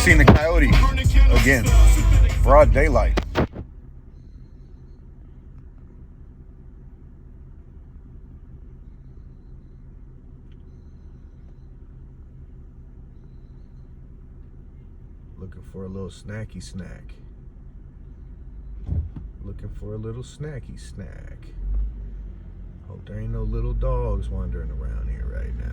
seen the coyote again. Broad daylight. Looking for a little snacky snack. Looking for a little snacky snack. Hope there ain't no little dogs wandering around here right now.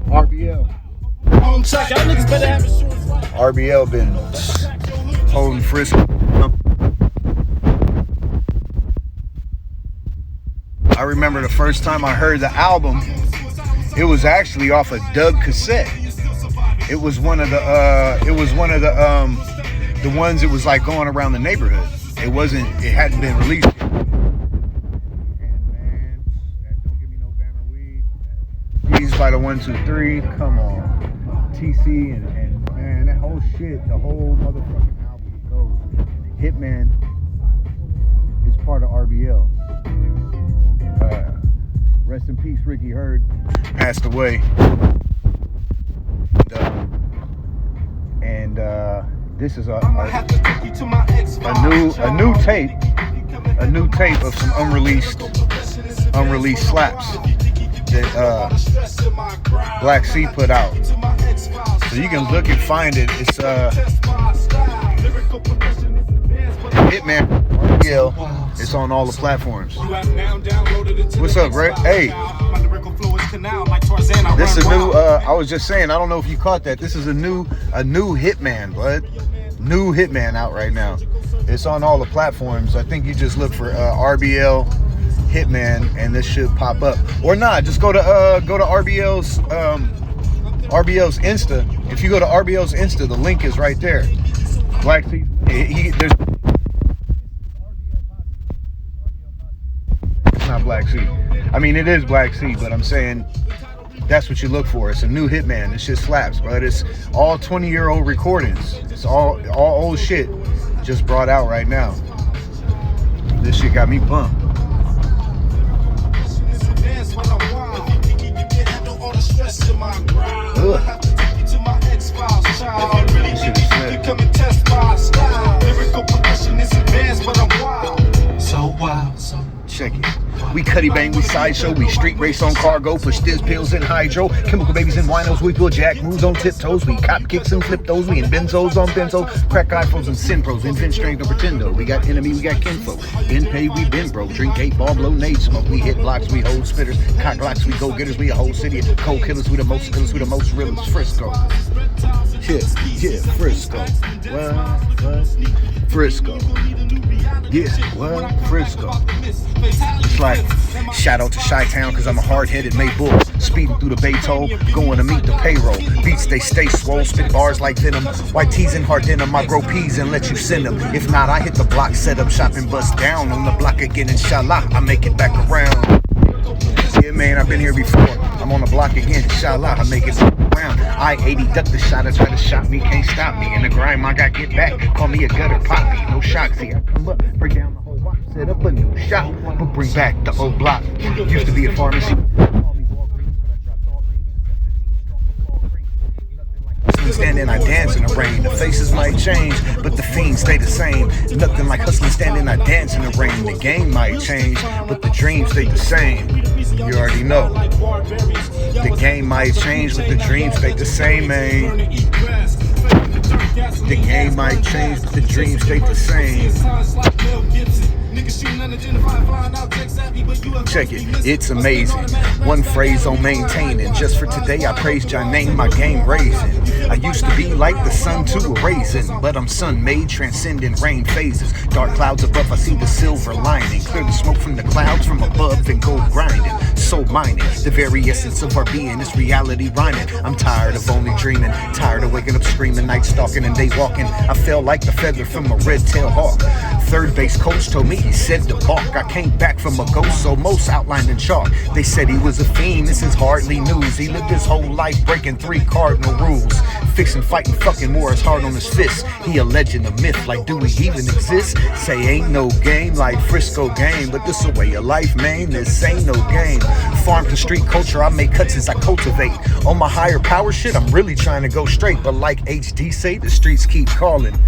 RBL. RBL been holding frisk. I remember the first time I heard the album, it was actually off a Doug cassette. It was one of the ones that was like going around the neighborhood. It hadn't been released yet. Don't give me no Bammer weed. These by the 123, come on. TC and man, that whole shit, the whole motherfucking album goes. Hitman is part of RBL. Rest in peace, Ricky Hurd passed away. And this is a new tape of some unreleased slaps that Black C put out. So you can look and find it. It's Hitman RBL. It's on all the platforms. What's up, Ray? Hey. This is a new, I was just saying, I don't know if you caught that. This is a new Hitman, bud. New Hitman out right now. It's on all the platforms. I think you just look for RBL Hitman and this should pop up. Or not, just go to RBL's Insta. If you go to RBL's Insta, the link is right there. Black C, there's not Black C. I mean, it is Black C, but I'm saying that's what you look for. It's a new Hitman. This shit slaps, but it's all 20-year-old recordings. It's all old shit just brought out right now. This shit got me pumped. Ugh. This shit is sick. Check it. We cutty bang, we sideshow, we street race on cargo, push this pills in hydro, chemical babies and winos, we pull jack moves on tiptoes, we cop kicks and flip those, we in benzos on benzos, crack iPhones and sin pros, invent strength and pretendo, we got enemy, we got kinfolk, been paid, we been broke, drink 8 ball, blow nade smoke, we hit blocks, we hold spitters, cock glocks, we go getters, we a whole city of cold killers, we the most killers, we the most realest, Frisco. Yeah, Frisco. What? Frisco. Yeah, what? Frisco. It's like, shout out to Chi-Town, cause I'm a hard-headed May bull. Speeding through the Bay Toll, going to meet the payroll. Beats, they stay swole, spit bars like venom. White tees and hard denim, I grow peas and let you send them. If not, I hit the block, set up shop and bust down on the block again, inshallah, I make it back around. Yeah, man, I've been here before. I'm on the block again, inshallah, I make it back around. I-80, duck the shot, I try to shot me, can't stop me. In the grime, I got get back, call me a gutter poppy. No shock, see, I come up, break down the whole block, set up a new shop, but bring back the old block. Used to be a pharmacy. Standing, I dance in the rain. The faces might change, but the fiends stay the same. Nothing like hustling, standing, I dance in the rain. The game might change, but the dreams stay the same. You already know. The game might change, but the dreams stay the same, man. The game might change, but the dreams stay the same. Check it, it's amazing. One phrase on maintaining. Just for today, I praised your name, my game raising. I used to be like the sun to a raisin, but I'm sun-made, transcending rain phases. Dark clouds above, I see the silver lining. Clear the smoke from the clouds from above and go grinding. soul mining. The very essence of our being is reality rhyming. I'm tired of only dreaming, tired of waking up screaming, night stalking and day walking. I fell like the feather from a red-tailed hawk. Third base coach told me he said to balk. I came back from a ghost, so most outlined in chalk. They said he was a fiend, this is hardly news. He lived his whole life breaking 3 cardinal rules. Fixing, fighting, fucking more his heart on his fist. He a legend, a myth, like do we even exist? Say ain't no game like Frisco game, but this a way of life, man, this ain't no game. Farm to street culture, I make cuts as I cultivate. On my higher power shit, I'm really trying to go straight, but like HD say, the streets keep calling.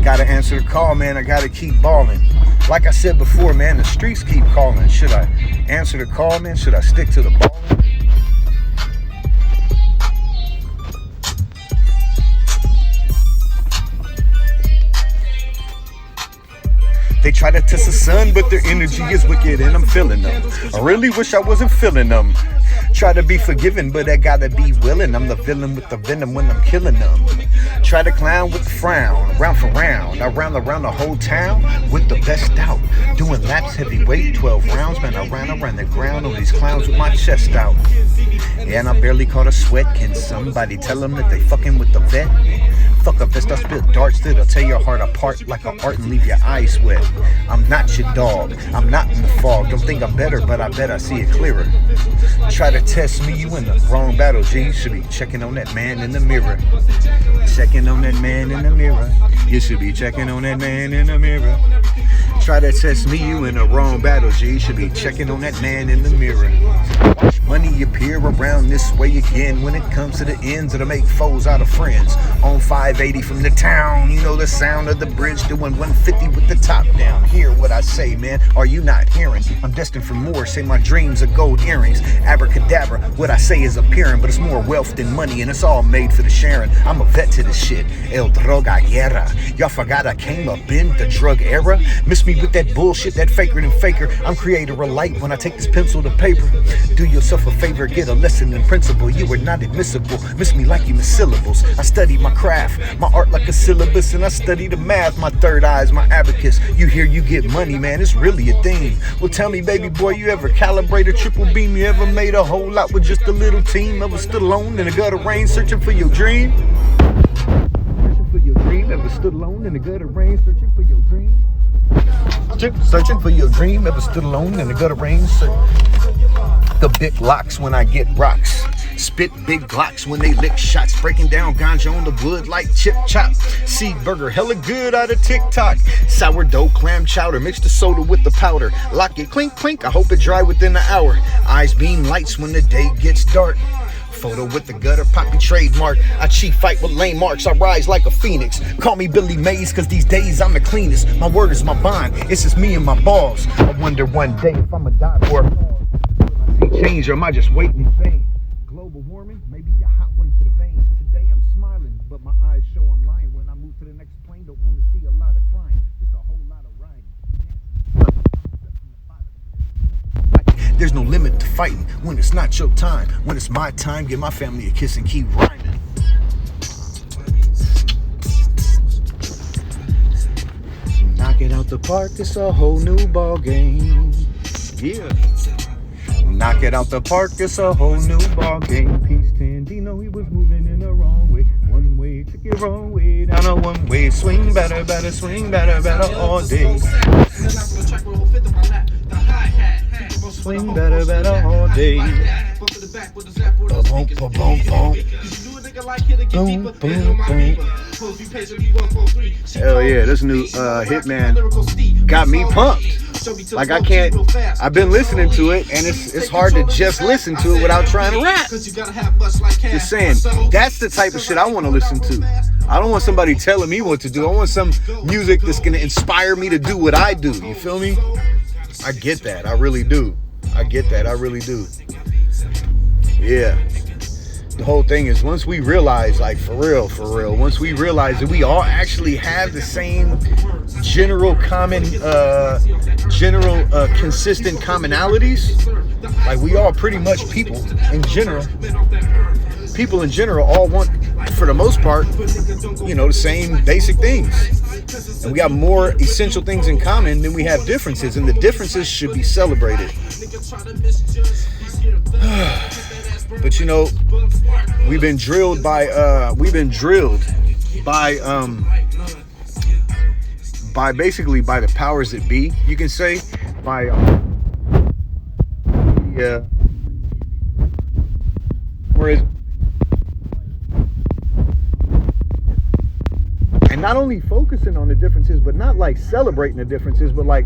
Gotta answer the call, man, I gotta keep balling. Like I said before, man, the streets keep calling. Should I answer the call, man? Should I stick to the balling? They try to test the sun, but their energy is wicked and I'm feeling them. I really wish I wasn't feeling them. Try to be forgiven, but I gotta be willing. I'm the villain with the venom when I'm killing them. Try to clown with the frown, round for round. I round around the whole town with the best out. Doing laps heavyweight, 12 rounds. Man, I ran around the ground on these clowns with my chest out. Yeah, and I barely caught a sweat. Can somebody tell them that they fucking with the vet? Fuck a vest, I spit darts that'll tear your heart apart like an art and leave your eyes wet. I'm not your dog, I'm not in the fog. Don't think I'm better, but I bet I see it clearer. Try to test me, you in the wrong battle, G. You should be checking on that man in the mirror. Checking on that man in the mirror. You should be checking on that man in the mirror. Try to test me, you in the wrong battle, G. You should be checking on that man in the mirror. Watch money appear around this way again. When it comes to the ends, it'll make foes out of friends. On 580 from the town, you know the sound of the bridge, doing 150 with the top down. Hear what I say, man, are you not hearing? I'm destined for more, say my dreams are gold earrings. Abracadabra, what I say is appearing, but it's more wealth than money, and it's all made for the sharing. I'm a vet to this shit, el droga guerra. Y'all forgot I came up in the drug era? Miss me with that bullshit, that faker than faker. I'm creator of light when I take this pencil to paper. Do yourself a favor, get a lesson in principle. You are not admissible, miss me like you miss syllables. I study my craft, my art like a syllabus, and I study the math. My third eye is my abacus. You hear you get money, man, it's really a thing. Well, tell me, baby boy, you ever calibrate a triple beam? You ever made a whole lot with just a little team? Ever stood alone in the gutter rain searching for your dream? Searching for your dream, ever stood alone in the gutter rain searching for your dream? Searching for your dream, ever stood alone in the gutter rain? The big locks when I get rocks. Spit big glocks when they lick shots. Breaking down ganja on the wood like chip chop. Seed burger, hella good out of TikTok. Sourdough, clam chowder, mix the soda with the powder. Lock it, clink, clink, I hope it dry within an hour. Eyes beam lights when the day gets dark. Photo with the gutter, poppy trademark. I cheat fight with lame marks, I rise like a phoenix. Call me Billy Mays, cause these days I'm the cleanest. My word is my bond, it's just me and my balls. I wonder one day if I'ma die for a cause. Will I see change or am I just waiting in vain? Global warming, maybe a hot one to the veins. Today I'm smiling, but my eyes show I'm lying. When I move to the next plane, don't want to see a lot of crying, just a whole lot of riding. There's no limit to fighting when it's not your time. When it's my time, give my family a kiss and keep rhyming. Knock it out the park, it's a whole new ball game. Yeah. Knock it out the park, it's a whole new ball game. Peace Tandino, he was moving in the wrong way. One way, took it wrong way, down a one way. Swing better, better, swing better, better all day. Swing better, better all day. Boom, boom, boom, boom. Boom, boom, boom. Hell yeah, this new Hitman got me pumped. Like I've been listening to it, and it's hard to just listen to it without trying to rap. Just saying, that's the type of shit I want to listen to. I don't want somebody telling me what to do. I want some music that's gonna inspire me to do what I do. You feel me? I get that. I really do. I get that. I really do. Yeah. The whole thing is, once we realize, like for real, once we realize that we all actually have the same consistent commonalities, like we all pretty much people in general all want, for the most part, you know, the same basic things. And we got more essential things in common than we have differences, and the differences should be celebrated. But you know, we've been drilled by basically by the powers that be, you can say, by yeah. Whereas, and not only focusing on the differences, but not like celebrating the differences, but like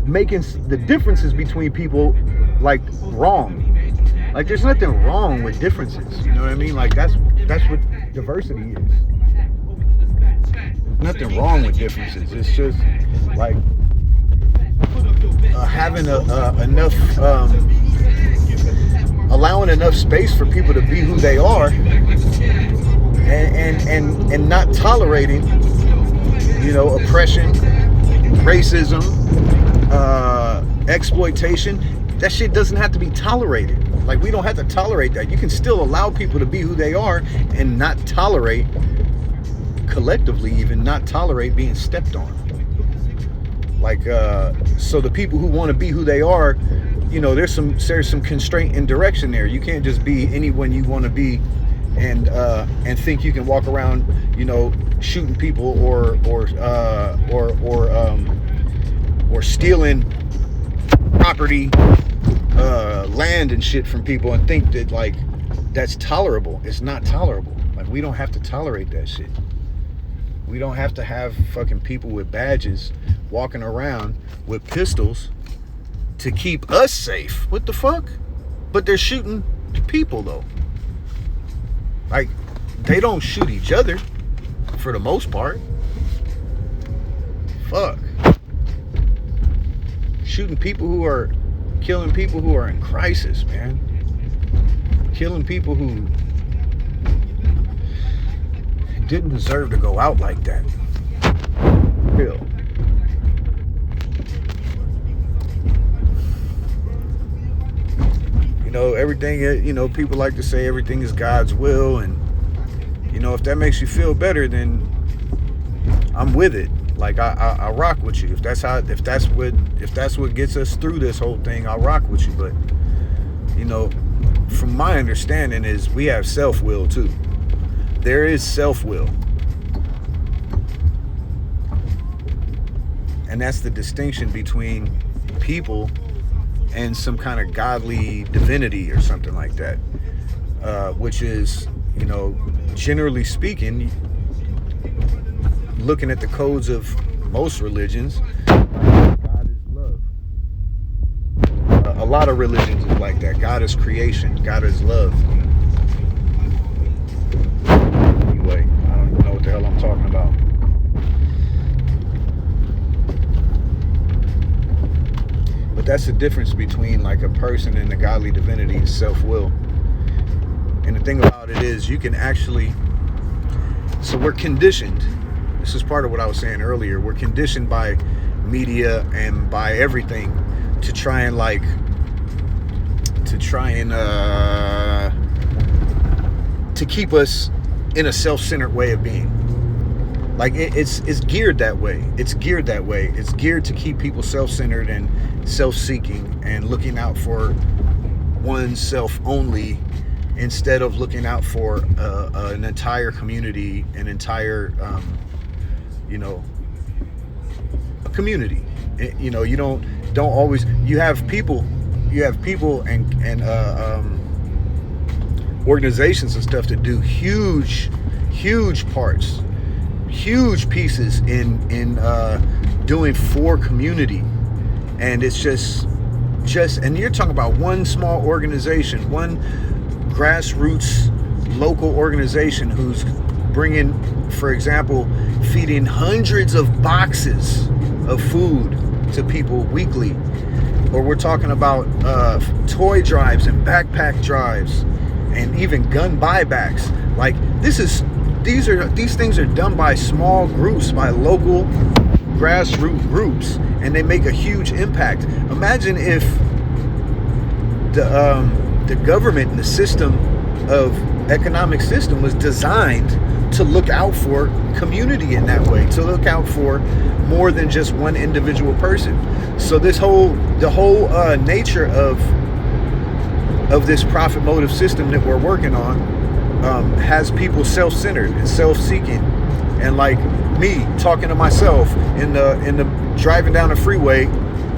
making the differences between people like wrong. Like there's nothing wrong with differences, you know what I mean? Like that's what diversity is. There's nothing wrong with differences. It's just like having enough allowing enough space for people to be who they are, and not tolerating, you know, oppression, racism, exploitation. That shit doesn't have to be tolerated. Like, we don't have to tolerate that. You can still allow people to be who they are and not tolerate, collectively even, not tolerate being stepped on. Like, so the people who want to be who they are, you know, there's some constraint and direction there. You can't just be anyone you want to be and think you can walk around, you know, shooting people or stealing property, land and shit from people and think that like that's tolerable. It's not tolerable. Like, we don't have to tolerate that shit. We don't have to have fucking people with badges walking around with pistols to keep us safe. What the fuck? But they're shooting people though. Like, they don't shoot each other for the most part. Fuck. Shooting people who are killing people who are in crisis, man. Killing people who didn't deserve to go out like that. Real. You know, everything, you know, people like to say everything is God's will, and you know, if that makes you feel better, then I'm with it. Like, I rock with you. If that's what gets us through this whole thing, I'll rock with you. But you know, from my understanding is we have self-will too. There is self-will. And that's the distinction between people and some kind of godly divinity or something like that. Which is, you know, generally speaking, looking at the codes of most religions, God is love. A lot of religions is like that. God is creation. God is love. Anyway, I don't even know what the hell I'm talking about. But that's the difference between like a person and the godly divinity is self-will. And the thing about it is, you can actually, so we're conditioned. This is part of what I was saying earlier. We're conditioned by media and by everything to try and to keep us in a self-centered way of being. Like, it's geared that way. It's geared that way. It's geared to keep people self-centered and self-seeking and looking out for oneself only, instead of looking out for an entire community, an entire you know, a community. You know, you don't always, you have people and organizations and stuff that do huge parts, huge pieces in doing for community. And it's just and you're talking about one small organization, one grassroots local organization who's bringing, for example, feeding hundreds of boxes of food to people weekly. Or we're talking about toy drives and backpack drives and even gun buybacks. Like, these things are done by small groups, by local grassroots groups, and they make a huge impact. Imagine if the government and the system of economic system was designed to look out for community in that way, to look out for more than just one individual person. So the whole nature of of this profit motive system that we're working on has people self-centered and self-seeking, and like me talking to myself in the driving down the freeway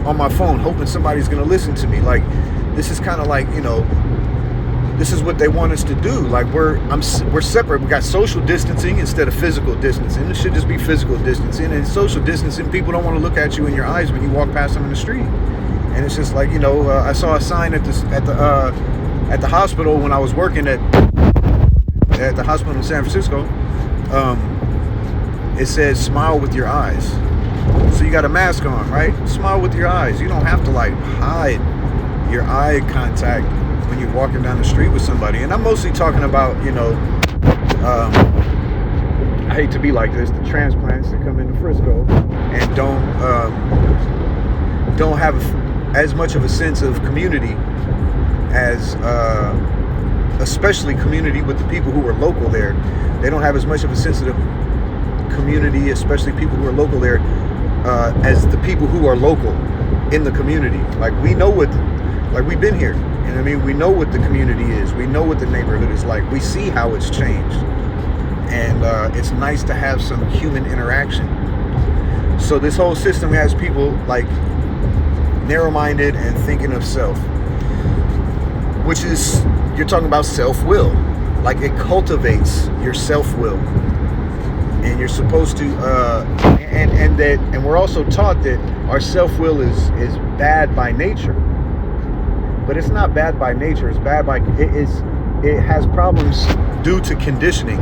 on my phone, hoping somebody's gonna listen to me. Like, this is kind of like, you know, this is what they want us to do. Like, we're separate. We got social distancing instead of physical distancing. It should just be physical distancing. And social distancing, people don't want to look at you in your eyes when you walk past them in the street. And it's just like, you know, I saw a sign at the hospital when I was working at the hospital in San Francisco. It says smile with your eyes. So you got a mask on, right? Smile with your eyes. You don't have to like hide your eye contact when you're walking down the street with somebody. And I'm mostly talking about, you know, I hate to be like this, the transplants that come into Frisco and don't have as much of a sense of community as especially community with the people who are local there. They don't have as much of a sense of the community, especially people who are local there, as the people who are local in the community. Like, we know what, like, we've been here. You know what I mean? We know what the community is. We know what the neighborhood is like. We see how it's changed. And it's nice to have some human interaction. So this whole system has people like narrow-minded and thinking of self, which is, you're talking about self-will. Like, it cultivates your self-will. And you're supposed to, and we're also taught that our self-will is bad by nature. But it's not bad by nature. It's bad by, it has problems due to conditioning.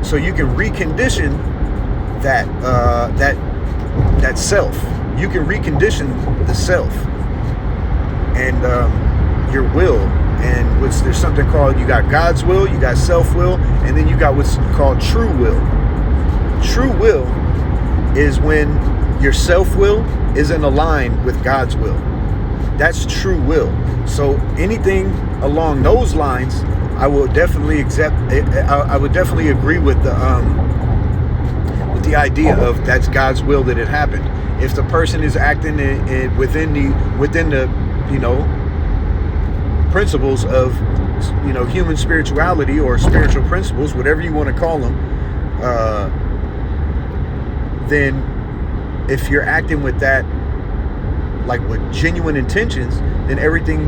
So you can recondition that self. You can recondition the self and your will. And there's something called, you got God's will, you got self-will, and then you got what's called true will. True will is when your self-will is in line with God's will. That's true will. So anything along those lines, I will definitely accept. I would definitely agree with the idea of that's God's will that it happened. If the person is acting within the you know, principles of, you know, human spirituality or spiritual principles, whatever you want to call them, then if you're acting with that, like with genuine intentions, then everything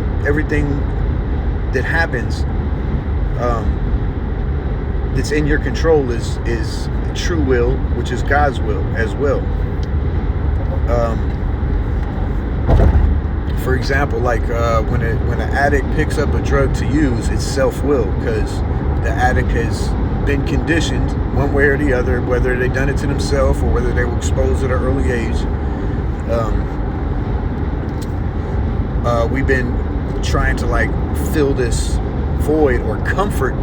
that happens that's in your control is true will, which is God's will as well. For example, like when an addict picks up a drug to use, it's self-will, because the addict has been conditioned one way or the other, whether they've done it to themselves or whether they were exposed at an early age. We've been trying to like fill this void or comfort.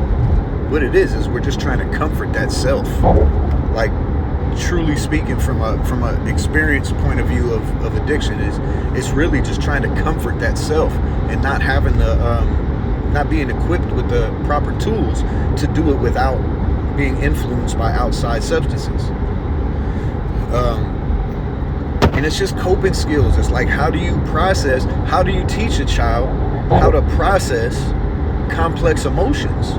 What it is we're just trying to comfort that self. Like, truly speaking, from a experience point of view of addiction, it's really just trying to comfort that self and not having not being equipped with the proper tools to do it without being influenced by outside substances. And it's just coping skills. It's like, how do you teach a child how to process complex emotions?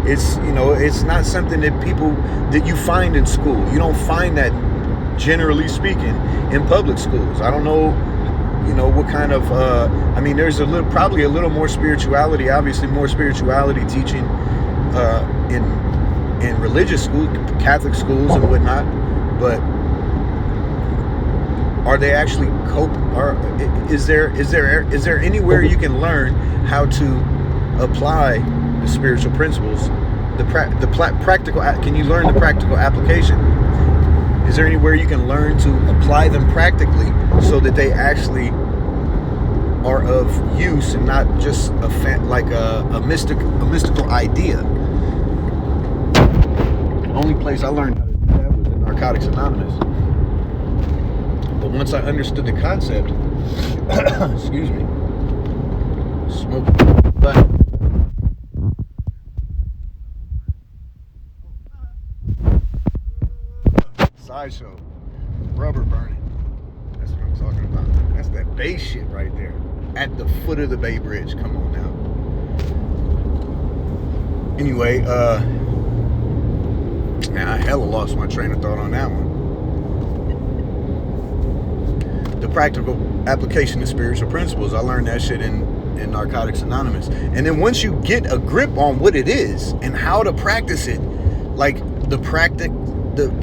It's, you know, it's not something that you find in school. You don't find that, generally speaking, in public schools. I don't know, you know, what kind of, I mean, there's probably a little more spirituality, obviously more spirituality teaching in religious schools, Catholic schools and whatnot, but are they actually is there anywhere you can learn how to apply the spiritual principles, practical? Can you learn the practical application? Is there anywhere you can learn to apply them practically so that they actually are of use and not just a mystical idea? The only place I learned how to do that was in Narcotics Anonymous. But once I understood the concept, excuse me, smoke, but sideshow, rubber burning. That's what I'm talking about. That's that bass shit right there. At the foot of the Bay Bridge. Come on now. Anyway, man, I hella lost my train of thought on that one. The practical application of spiritual principles. I learned that shit in Narcotics Anonymous. And then once you get a grip on what it is and how to practice it, like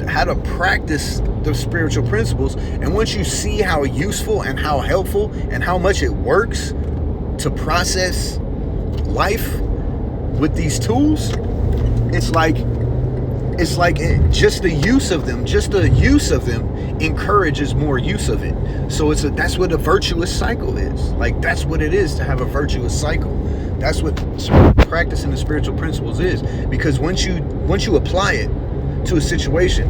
how to practice the spiritual principles, and once you see how useful and how helpful and how much it works to process life with these tools, it's like just the use of them encourages more use of it. So that's what a virtuous cycle is. Like, that's what it is to have a virtuous cycle. That's what practicing the spiritual principles is. Because once you apply it to a situation,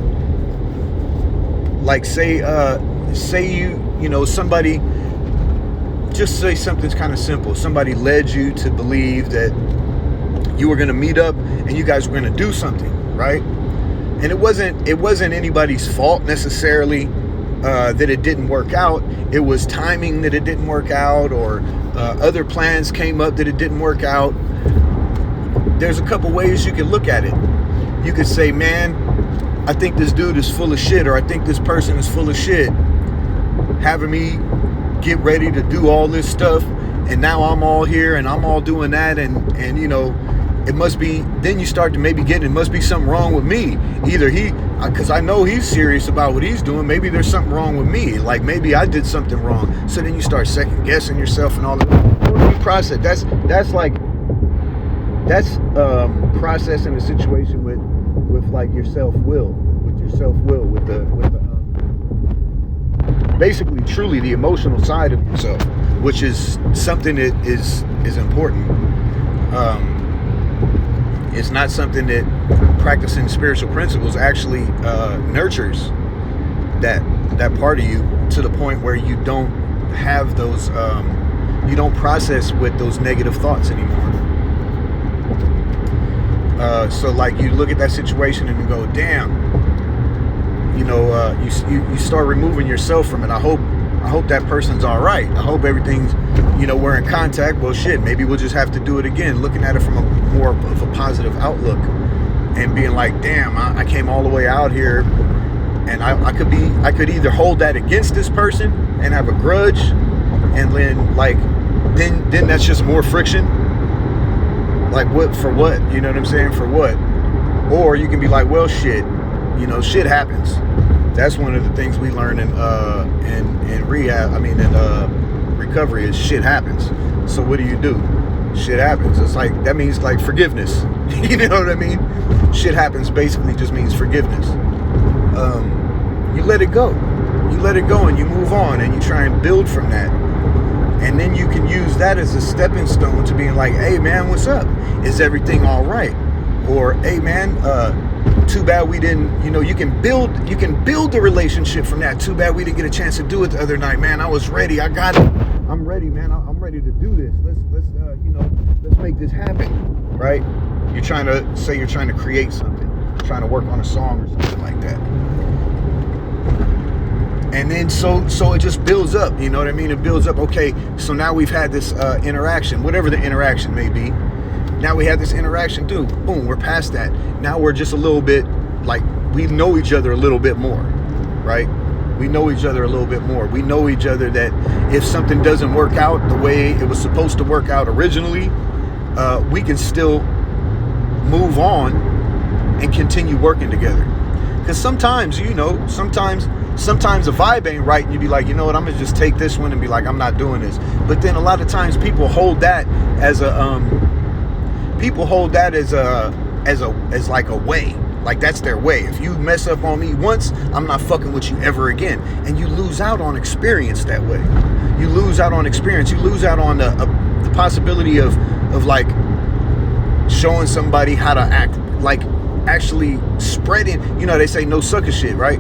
like say somebody, just say something's kind of simple. Somebody led you to believe that you were going to meet up and you guys were going to do something, right? And it wasn't anybody's fault necessarily that it didn't work out. It was timing that it didn't work out, or other plans came up that it didn't work out. There's a couple ways you could look at it. You could say, man, I think this dude is full of shit, or I think this person is full of shit, having me get ready to do all this stuff, and now I'm all here and I'm all doing that, and you know, it must be, then you start to maybe get, it must be something wrong with me. Either because I know he's serious about what he's doing, maybe there's something wrong with me. Like, maybe I did something wrong. So then you start second guessing yourself and all that. You process. That's processing the situation with like your self-will, with the basically truly the emotional side of yourself, which is something that is important. It's not something that practicing spiritual principles actually nurtures that part of you to the point where you don't have those, you don't process with those negative thoughts anymore. So like you look at that situation and you go, damn, you know, you start removing yourself from it. I hope that person's all right. I hope everything's, you know, we're in contact. Well, shit, maybe we'll just have to do it again. Looking at it from a more of a positive outlook and being like, damn, I came all the way out here, and I could either hold that against this person and have a grudge, and then that's just more friction. Like, what for what? You know what I'm saying? For what? Or you can be like, well, shit, you know, shit happens. That's one of the things we learn in rehab. I mean, in recovery, is shit happens. So what do? Shit happens. It's like, that means like forgiveness. You know what I mean? Shit happens basically just means forgiveness. You let it go. You let it go and you move on and you try and build from that. And then you can use that as a stepping stone to being like, hey man, what's up? Is everything all right? Or, hey man, too bad we didn't, you know, you can build the relationship from that. Too bad we didn't get a chance to do it the other night, man. I was ready. I got it. I'm ready, man. I'm ready to do this. Let's make this happen, right? You're trying to create something, trying to work on a song or something like that. And then so it just builds up, you know what I mean? It builds up. Okay, so now we've had this interaction, whatever the interaction may be. Now we had this interaction, dude. Boom, we're past that. Now we're just a little bit, like, we know each other a little bit more, right? We know each other a little bit more. We know each other that if something doesn't work out the way it was supposed to work out originally, we can still move on and continue working together. Because sometimes, you know, sometimes the vibe ain't right and you be like, you know what, I'm gonna just take this one and be like, I'm not doing this. But then a lot of times people hold that as like a way. Like, that's their way. If you mess up on me once, I'm not fucking with you ever again. And you lose out on experience that way. You lose out on experience. You lose out on the possibility of like showing somebody how to act, like actually spreading, you know, they say no sucker shit, right?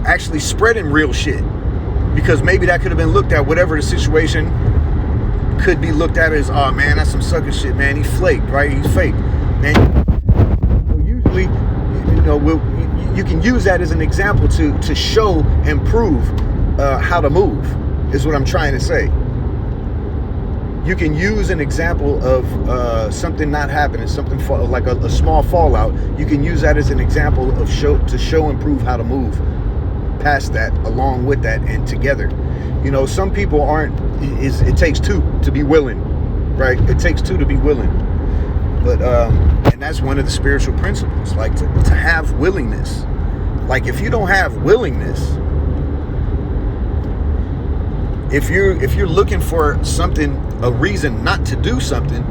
Actually spreading real shit. Because maybe that could have been looked at, whatever the situation could be looked at as, oh man, that's some sucker shit, man. He flaked, right? He's fake. Man, usually, you know, you can use that as an example to show and prove how to move, is what I'm trying to say. You can use an example of something not happening, something like a small fallout. You can use that as an example of to show and prove how to move past that, along with that, and together. You know, some people aren't. It takes two to be willing, right? It takes two to be willing. But and that's one of the spiritual principles, like to have willingness. Like if you don't have willingness, if you're looking for something, a reason not to do something,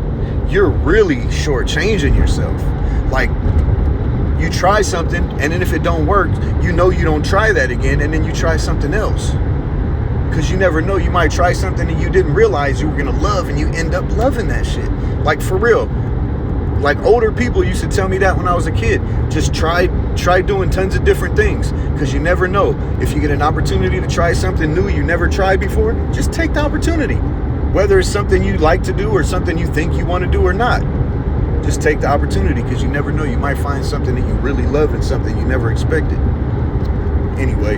you're really shortchanging yourself. Like you try something, and then if it don't work, you know you don't try that again, and then you try something else. Because you never know, you might try something and you didn't realize you were gonna love, and you end up loving that shit. Like for real. Like older people used to tell me that when I was a kid. Just try doing tons of different things, because you never know. If you get an opportunity to try something new you never tried before, just take the opportunity. Whether it's something you like to do or something you think you want to do or not, just take the opportunity, because you never know. You might find something that you really love and something you never expected. Anyway,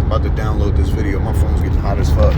about to download this video. My phone's getting hot as fuck.